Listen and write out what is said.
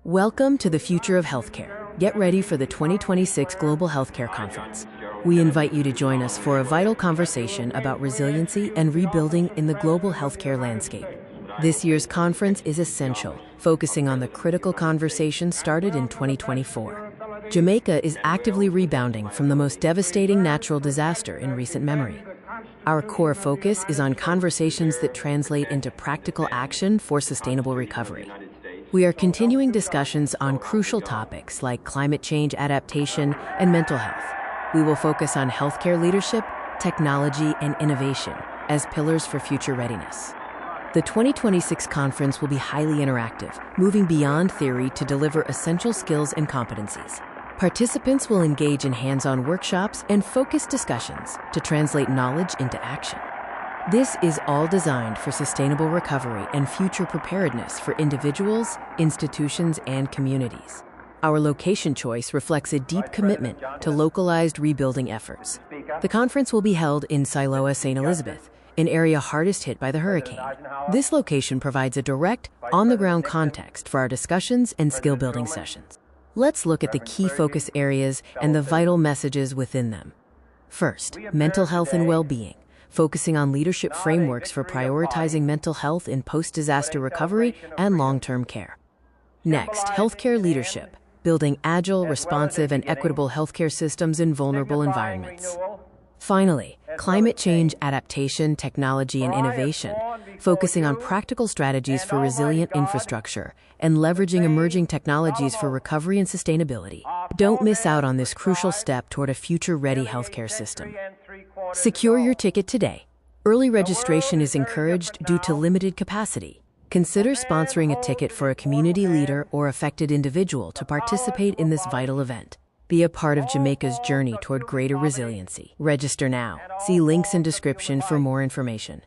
Welcome to the Future of Healthcare. Get ready for the 2026 Global Healthcare Conference. We invite you to join us for a vital conversation about resiliency and rebuilding in the global healthcare landscape. This year's conference is essential, focusing on the critical conversation started in 2024. Jamaica is actively rebounding from the most devastating natural disaster in recent memory. Our core focus is on conversations that translate into practical action for sustainable recovery. We are continuing discussions on crucial topics like climate change adaptation and mental health. We will focus on healthcare leadership, technology, and innovation as pillars for future readiness. The 2026 conference will be highly interactive, moving beyond theory to deliver essential skills and competencies. Participants will engage in hands-on workshops and focused discussions to translate knowledge into action. This is all designed for sustainable recovery and future preparedness for individuals, institutions, and communities. Our location choice reflects a deep commitment to localized rebuilding efforts. The conference will be held in Siloa, St. Elizabeth, an area hardest hit by the hurricane. This location provides a direct, on-the-ground context for our discussions and skill-building sessions. Let's look at the key focus areas and the vital messages within them. First, mental health and well-being, focusing on leadership frameworks for prioritizing mental health in post-disaster recovery and long-term care. Next, healthcare leadership, building agile, responsive, and equitable healthcare systems in vulnerable environments. Finally, climate change adaptation, technology, and innovation, focusing on practical strategies for resilient infrastructure and leveraging emerging technologies for recovery and sustainability. Don't miss out on this crucial step toward a future-ready healthcare system. Secure your ticket today. Early registration is encouraged due to limited capacity. Consider sponsoring a ticket for a community leader or affected individual to participate in this vital event. Be a part of Jamaica's journey toward greater resiliency. Register now. See links in description for more information.